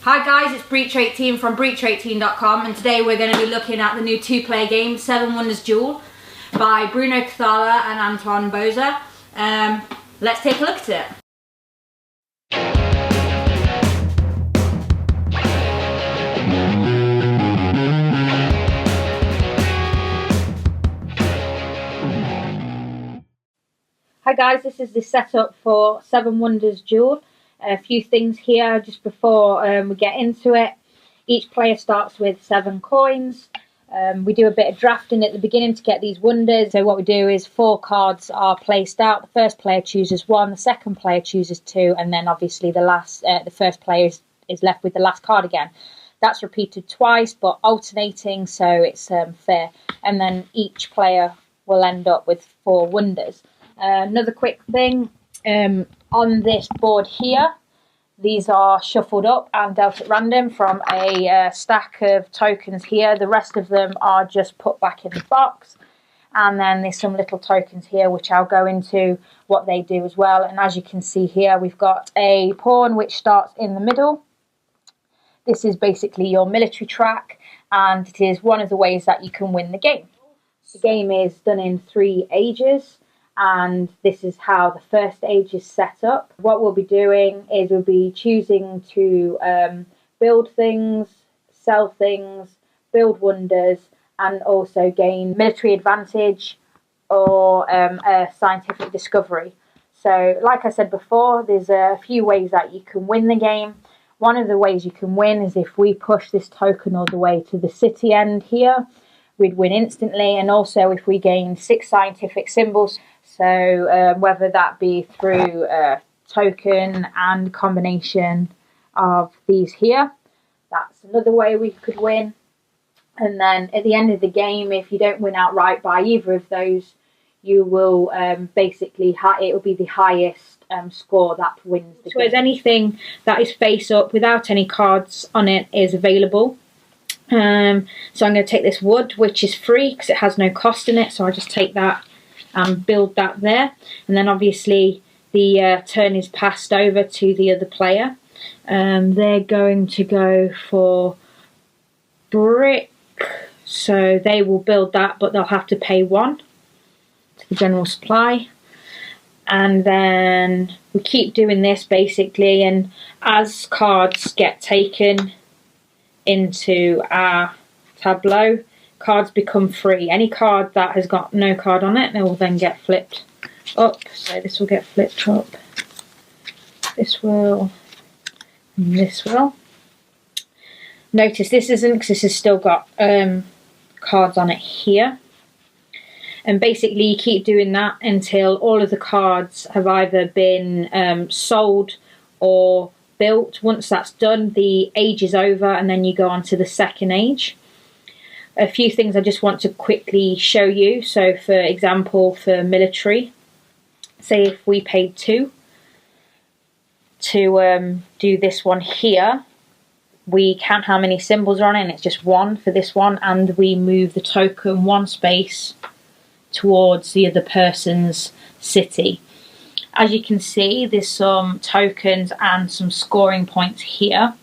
Hi guys, it's Breach18 from Breach18.com, and today we're going to be looking at the new two-player game, Seven Wonders Duel, by Bruno Cathala and Antoine Boza. Let's take a look at it. Hi guys, this is the setup for Seven Wonders Duel. A few things here just before we get into it. Each player starts with 7 coins. We do a bit of drafting at the beginning to get these wonders. So what we do is 4 cards are placed out. The first player chooses 1, the second player chooses 2, and then obviously the first player is left with the last card again. That's repeated twice, but alternating, so it's fair. And then each player will end up with 4 wonders. Another quick thing. On this board here, these are shuffled up and dealt at random from a stack of tokens here. The rest of them are just put back in the box. And then there's some little tokens here, which I'll go into what they do as well. And as you can see here, we've got a pawn which starts in the middle. This is basically your military track, and it is one of the ways that you can win the game. The game is done in 3 ages. And this is how the first age is set up. What we'll be doing is we'll be choosing to build things, sell things, build wonders, and also gain military advantage or a scientific discovery. So like I said before, there's a few ways that you can win the game. One of the ways you can win is if we push this token all the way to the city end here, we'd win instantly. And also if we gain 6 scientific symbols, so whether that be through a token and combination of these here, that's another way we could win. And then at the end of the game, if you don't win outright by either of those, you will basically, it will be the highest score that wins the game. So anything that is face up without any cards on it is available. So I'm going to take this wood, which is free because it has no cost in it, so I'll just take that and build that there. And then obviously the turn is passed over to the other player. They're going to go for brick, so they will build that, but they'll have to pay 1 to the general supply. And then we keep doing this basically, and as cards get taken into our tableau, cards become free. Any card that has got no card on it, they will then get flipped up. So this will get flipped up. This will. And this will. Notice this isn't, because this has still got cards on it here. And basically you keep doing that until all of the cards have either been sold or built. Once that's done, the age is over, and then you go on to the second age. A few things I just want to quickly show you. So for example, for military, say if we paid 2 to do this one here, we count how many symbols are on it, and it's just 1 for this one, and we move the token 1 space towards the other person's city. As you can see, there's some tokens and some scoring points here.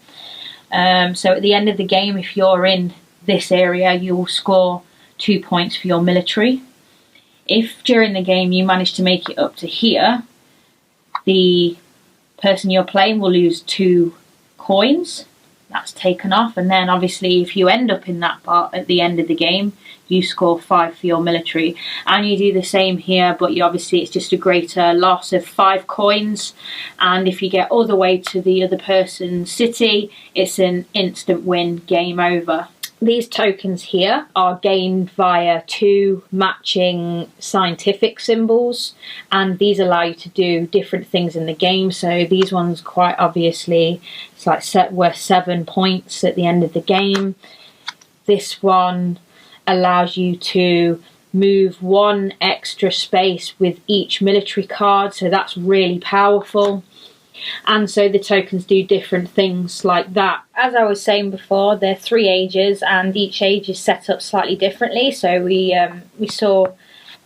So at the end of the game, if you're in this area, you will score 2 points for your military. If during the game you manage to make it up to here, the person you're playing will lose 2 coins. That's taken off, and then obviously if you end up in that part at the end of the game, you score 5 for your military. And you do the same here, but obviously it's just a greater loss of 5 coins. And if you get all the way to the other person's city, it's an instant win, game over. These tokens here are gained via 2 matching scientific symbols, and these allow you to do different things in the game. So these ones, quite obviously, it's like worth 7 points at the end of the game. This one allows you to move 1 extra space with each military card, so that's really powerful. and so the tokens do different things like that. As I was saying before, there are 3 ages, and each age is set up slightly differently. So we saw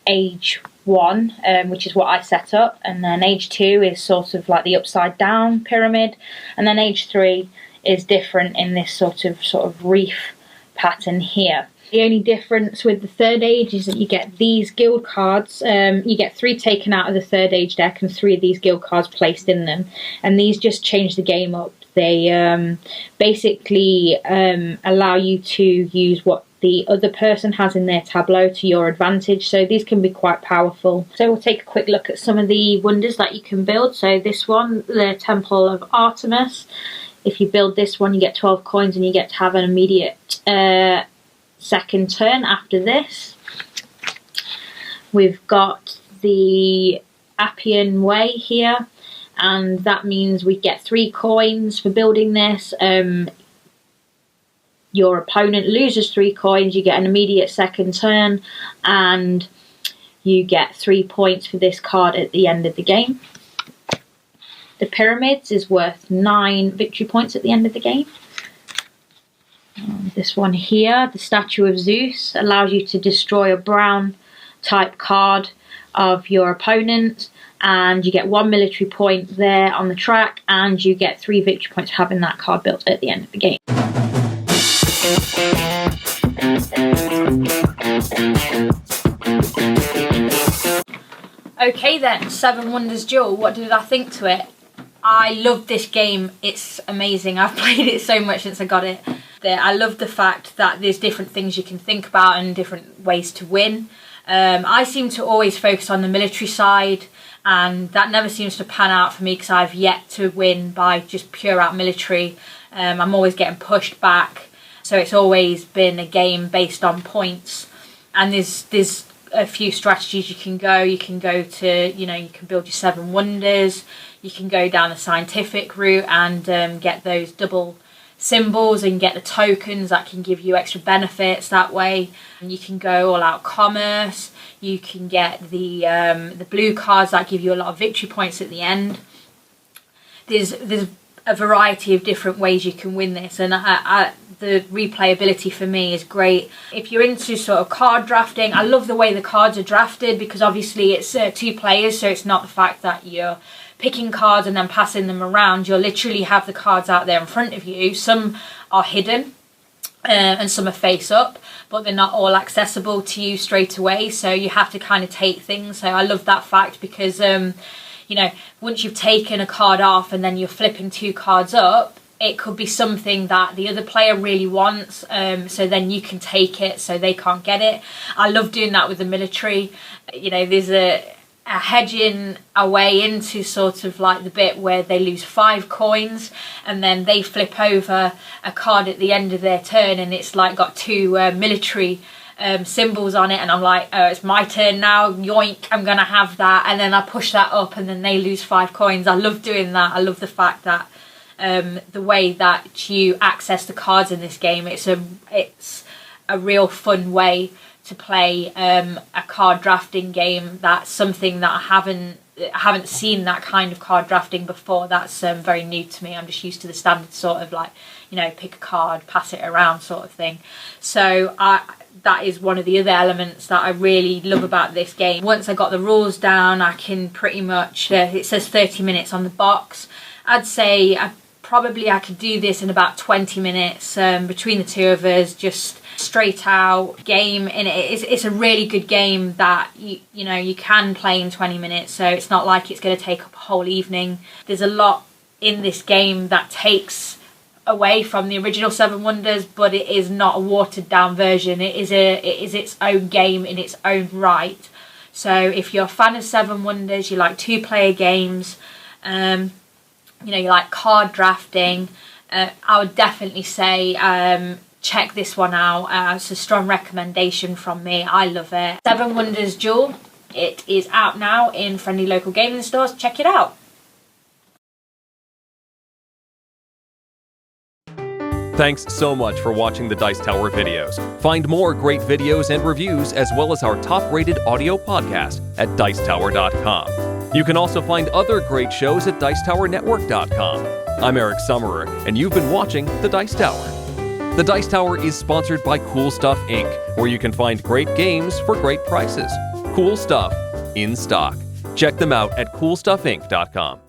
age 1, which is what I set up, and then age 2 is sort of like the upside down pyramid, and then age 3 is different in this sort of reef pattern here. The only difference with the 3rd age is that you get these guild cards. You get 3 taken out of the 3rd age deck and 3 of these guild cards placed in them, and these just change the game up. They basically allow you to use what the other person has in their tableau to your advantage, so these can be quite powerful. So we'll take a quick look at some of the wonders that you can build. So this one, the Temple of Artemis. If you build this one, you get 12 coins and you get to have an immediate second turn after this. We've got the Appian Way here, and that means we get 3 coins for building this. Your opponent loses 3 coins, you get an immediate second turn, and you get 3 points for this card at the end of the game. The Pyramids is worth 9 victory points at the end of the game. This one here, the Statue of Zeus, allows you to destroy a brown type card of your opponent, and you get 1 military point there on the track, and you get 3 victory points for having that card built at the end of the game. Okay then, Seven Wonders Duel, what did I think to it? I love this game, it's amazing. I've played it so much since I got it. I love the fact that there's different things you can think about and different ways to win. I seem to always focus on the military side, and that never seems to pan out for me because I've yet to win by just pure out military. I'm always getting pushed back, so it's always been a game based on points. And there's a few strategies you can go. You can go to, you can build your 7 wonders. You can go down the scientific route and get those double symbols and get the tokens that can give you extra benefits that way. And you can go all out commerce. You can get the blue cards that give you a lot of victory points at the end. There's a variety of different ways you can win this, and the replayability for me is great. If you're into sort of card drafting, I love the way the cards are drafted, because obviously it's 2 players, so it's not the fact that you're picking cards and then passing them around. You'll literally have the cards out there in front of you. Some are hidden and some are face up, but they're not all accessible to you straight away, so you have to kind of take things. So I love that fact, because once you've taken a card off and then you're flipping 2 cards up, it could be something that the other player really wants, so then you can take it so they can't get it. I love doing that with the military. There's a hedging a way into sort of like the bit where they lose 5 coins and then they flip over a card at the end of their turn, and it's like got 2 military symbols on it, and I'm like, oh, it's my turn now, yoink, I'm gonna have that, and then I push that up and then they lose 5 coins. I love doing that. I love the fact that the way that you access the cards in this game, it's a real fun way to play a card drafting game. That's something that I haven't seen that kind of card drafting before. That's very new to me. I'm just used to the standard sort of like, pick a card, pass it around sort of thing. So that is one of the other elements that I really love about this game. Once I got the rules down, I can pretty much, it says 30 minutes on the box. I'd say I could do this in about 20 minutes between the 2 of us, just straight out game. And it's a really good game that you can play in 20 minutes, so it's not like it's going to take up a whole evening. There's a lot in this game that takes away from the original 7 Wonders, but it is not a watered down version. It is its own game in its own right. So if you're a fan of 7 Wonders, you like 2-player games, you like card drafting, I would definitely say check this one out. It's a strong recommendation from me. I love it. 7 Wonders Duel. It is out now in friendly local gaming stores. Check it out. Thanks so much for watching the Dice Tower videos. Find more great videos and reviews as well as our top-rated audio podcast at Dicetower.com. You can also find other great shows at Dicetowernetwork.com. I'm Eric Summerer, and you've been watching The Dice Tower. The Dice Tower is sponsored by Cool Stuff Inc., where you can find great games for great prices. Cool stuff in stock. Check them out at CoolStuffInc.com.